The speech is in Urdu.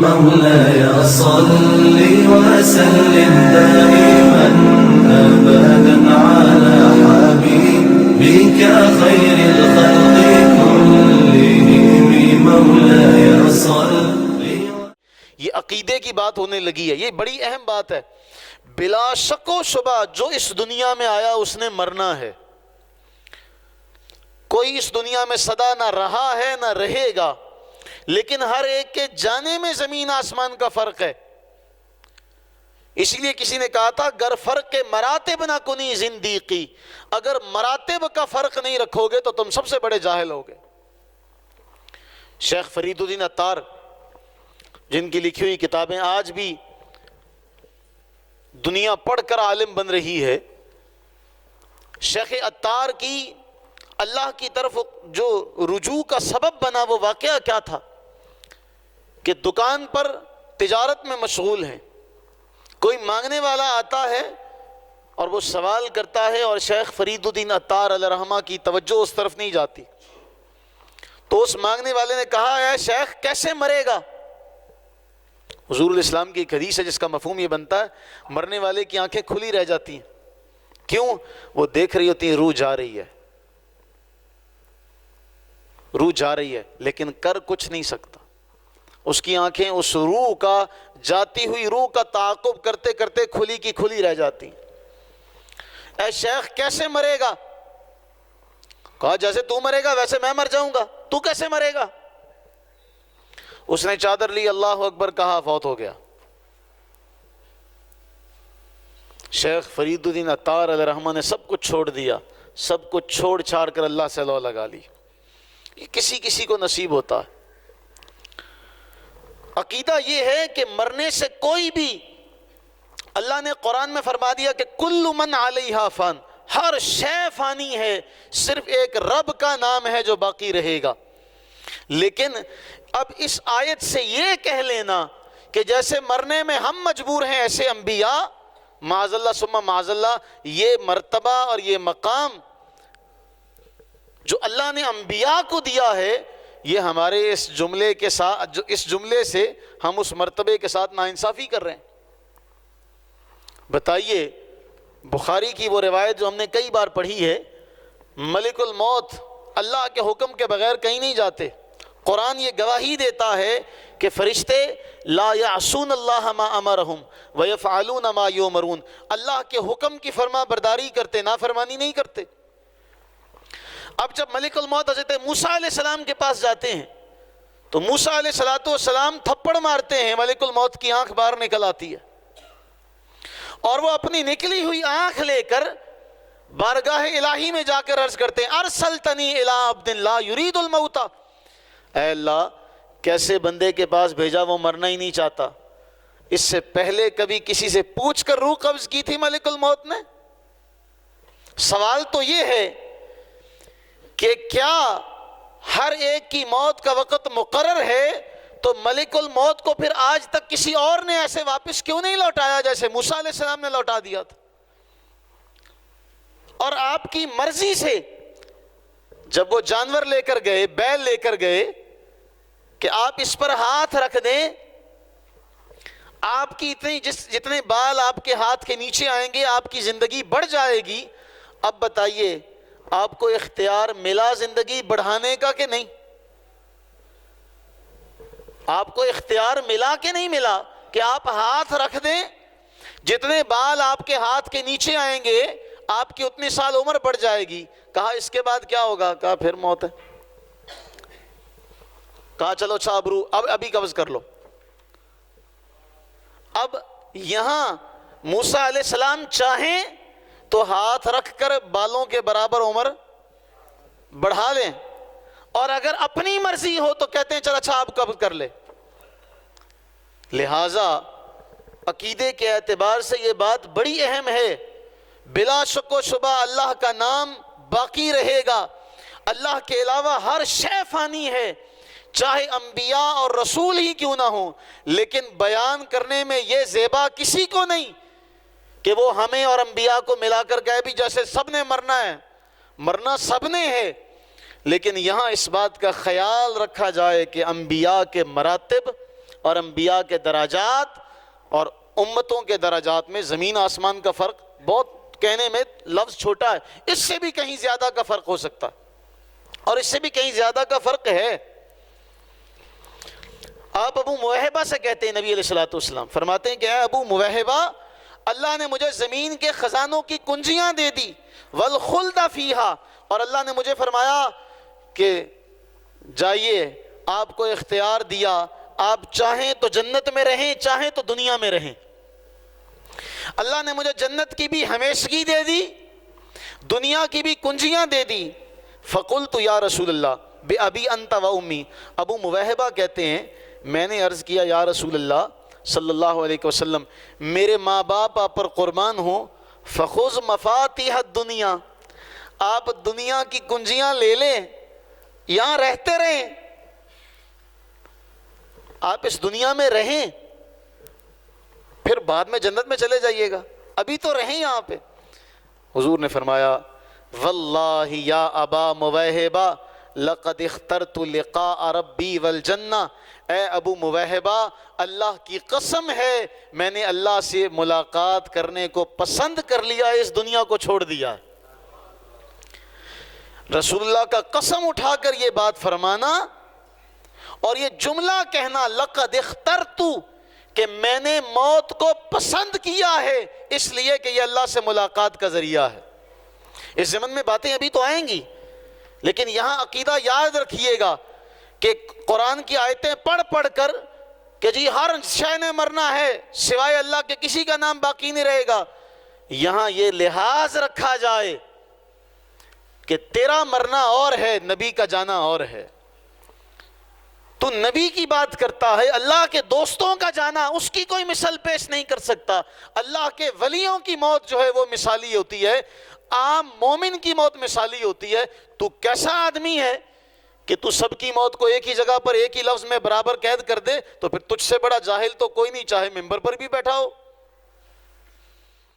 مولاي صل وسلم دائما أبدا على حبيبك خير الخلق كلهم مولاي صل. یہ عقیدے کی بات ہونے لگی ہے، یہ بڑی اہم بات ہے. بلا شک و شبہ جو اس دنیا میں آیا اس نے مرنا ہے. کوئی اس دنیا میں سدا نہ رہا ہے نہ رہے گا، لیکن ہر ایک کے جانے میں زمین آسمان کا فرق ہے. اس لیے کسی نے کہا تھا گر فرق مراتب نہ کنی زندیقی، اگر مراتب کا فرق نہیں رکھو گے تو تم سب سے بڑے جاہل ہوگے. شیخ فرید الدین عطار جن کی لکھی ہوئی کتابیں آج بھی دنیا پڑھ کر عالم بن رہی ہے، شیخ عطار کی اللہ کی طرف جو رجوع کا سبب بنا وہ واقعہ کیا تھا کہ دکان پر تجارت میں مشغول ہیں، کوئی مانگنے والا آتا ہے اور وہ سوال کرتا ہے اور شیخ فرید الدین عطار علیہ رحمہ کی توجہ اس طرف نہیں جاتی. تو اس مانگنے والے نے کہا اے شیخ کیسے مرے گا؟ حضور الاسلام کی ایک حدیث ہے جس کا مفہوم یہ بنتا ہے مرنے والے کی آنکھیں کھلی رہ جاتی ہیں. کیوں؟ وہ دیکھ رہی ہوتی ہے روح جا رہی ہے، روح جا رہی ہے لیکن کر کچھ نہیں سکتا. اس کی آنکھیں اس روح کا، جاتی ہوئی روح کا تعاقب کرتے کرتے کھلی کی کھلی رہ جاتی. اے شیخ کیسے مرے گا؟ کہا جیسے تو مرے گا ویسے میں مر جاؤں گا. تو کیسے مرے گا؟ اس نے چادر لی، اللہ اکبر کہا، فوت ہو گیا. شیخ فرید الدین عطار علیہ رحمہ نے سب کچھ چھوڑ دیا، سب کچھ چھوڑ چھاڑ کر اللہ سے لو لگا لی. یہ کسی کسی کو نصیب ہوتا ہے. عقیدہ یہ ہے کہ مرنے سے کوئی بھی، اللہ نے قرآن میں فرما دیا کہ کل من علیہا فان، ہر شے فانی ہے، صرف ایک رب کا نام ہے جو باقی رہے گا. لیکن اب اس آیت سے یہ کہہ لینا کہ جیسے مرنے میں ہم مجبور ہیں ایسے انبیاء، معاذ اللہ ثم معاذ اللہ، یہ مرتبہ اور یہ مقام جو اللہ نے انبیاء کو دیا ہے، یہ ہمارے اس جملے کے ساتھ، اس جملے سے ہم اس مرتبے کے ساتھ ناانصافی کر رہے ہیں. بتائیے بخاری کی وہ روایت جو ہم نے کئی بار پڑھی ہے، ملک الموت اللہ کے حکم کے بغیر کہیں نہیں جاتے. قرآن یہ گواہی دیتا ہے کہ فرشتے لا یعصون اللہ ما امرہم ویفعلون ما یؤمرون، اللہ کے حکم کی فرما برداری کرتے، نافرمانی نہیں کرتے. اب جب ملک الموت حضرت موسیٰ علیہ السلام کے پاس جاتے ہیں تو موسیٰ علیہ السلام تھپڑ مارتے ہیں، ملک الموت کی آنکھ باہر نکل آتی ہے اور وہ اپنی نکلی ہوئی آنکھ لے کر بارگاہ الہی میں جا کر عرض کرتے ہیں ارسلتنی الی عبد لا یرید الموت، اے اللہ کیسے بندے کے پاس بھیجا وہ مرنا ہی نہیں چاہتا. اس سے پہلے کبھی کسی سے پوچھ کر روح قبض کی تھی ملک الموت نے؟ سوال تو یہ ہے کہ کیا ہر ایک کی موت کا وقت مقرر ہے؟ تو ملک الموت کو پھر آج تک کسی اور نے ایسے واپس کیوں نہیں لوٹایا جیسے موسیٰ علیہ السلام نے لوٹا دیا تھا؟ اور آپ کی مرضی سے جب وہ جانور لے کر گئے، بیل لے کر گئے کہ آپ اس پر ہاتھ رکھ دیں، آپ کی جتنے بال آپ کے ہاتھ کے نیچے آئیں گے آپ کی زندگی بڑھ جائے گی. اب بتائیے آپ کو اختیار ملا زندگی بڑھانے کا کہ نہیں؟ آپ کو اختیار ملا کہ نہیں ملا کہ آپ ہاتھ رکھ دیں، جتنے بال آپ کے ہاتھ کے نیچے آئیں گے آپ کی اتنی سال عمر بڑھ جائے گی. کہا اس کے بعد کیا ہوگا؟ کہا پھر موت ہے. کہا چلو اچھا ابھی قبض کر لو. اب یہاں موسیٰ علیہ السلام چاہیں تو ہاتھ رکھ کر بالوں کے برابر عمر بڑھا لیں، اور اگر اپنی مرضی ہو تو کہتے ہیں چل اچھا اب قبض کر لے. لہٰذا عقیدے کے اعتبار سے یہ بات بڑی اہم ہے. بلا شک و شبہ اللہ کا نام باقی رہے گا، اللہ کے علاوہ ہر شے فانی ہے، چاہے انبیاء اور رسول ہی کیوں نہ ہوں. لیکن بیان کرنے میں یہ زیبا کسی کو نہیں کہ وہ ہمیں اور انبیاء کو ملا کر کہے بھی جیسے سب نے مرنا ہے. مرنا سب نے ہے، لیکن یہاں اس بات کا خیال رکھا جائے کہ انبیاء کے مراتب اور انبیاء کے دراجات اور امتوں کے دراجات میں زمین آسمان کا فرق بہت، کہنے میں لفظ چھوٹا ہے، اس سے بھی کہیں زیادہ کا فرق ہو سکتا اور اس سے بھی کہیں زیادہ کا فرق ہے۔ آپ ابو موہبہ سے کہتے ہیں، نبی علیہ السلام فرماتے ہیں کہ اے ابو موہبہ، اللہ نے مجھے زمین کے خزانوں کی کنجیاں دے دی، والخلد فیہا، اور اللہ نے مجھے فرمایا کہ جائیے، آپ کو اختیار دیا، آپ چاہیں تو جنت میں رہیں، چاہیں تو دنیا میں رہیں۔ اللہ نے مجھے جنت کی بھی ہمیشگی دے دی، دنیا کی بھی کنجیاں دے دی۔ فقلت یا رسول اللہ بأبی انت و امی، ابو موہبہ کہتے ہیں میں نے عرض کیا یا رسول اللہ صلی اللہ علیہ وسلم، میرے ماں باپ آپ پر قربان ہوں، فخذ مفاتیح الدنیا، آپ دنیا کی کنجیاں لے لیں، یہاں رہتے رہیں، آپ اس دنیا میں رہیں، پھر بعد میں جنت میں چلے جائیے گا، ابھی تو رہیں یہاں پہ۔ حضور نے فرمایا واللہ یا ابا موہبہ لقد اخترت لقاء ربی والجنہ، اے ابو موہبہ اللہ کی قسم ہے میں نے اللہ سے ملاقات کرنے کو پسند کر لیا، اس دنیا کو چھوڑ دیا۔ رسول اللہ کا قسم اٹھا کر یہ بات فرمانا اور یہ جملہ کہنا لقد اخترت، کہ میں نے موت کو پسند کیا ہے اس لیے کہ یہ اللہ سے ملاقات کا ذریعہ ہے۔ اس زمن میں باتیں ابھی تو آئیں گی، لیکن یہاں عقیدہ یاد رکھیے گا کہ قرآن کی آیتیں پڑھ پڑھ کر کہ جی ہر شے نے مرنا ہے سوائے اللہ کے کسی کا نام باقی نہیں رہے گا، یہاں یہ لحاظ رکھا جائے کہ تیرا مرنا اور ہے، نبی کا جانا اور ہے۔ تو نبی کی بات کرتا ہے، اللہ کے دوستوں کا جانا اس کی کوئی مثال پیش نہیں کر سکتا۔ اللہ کے ولیوں کی موت جو ہے وہ مثالی ہوتی ہے، عام مومن کی موت مثالی ہوتی ہے۔ تو کیسا آدمی ہے کہ تو سب کی موت کو ایک ہی جگہ پر ایک ہی لفظ میں برابر قید کر دے؟ تو پھر تجھ سے بڑا جاہل تو کوئی نہیں، چاہے ممبر پر بھی بیٹھا ہو۔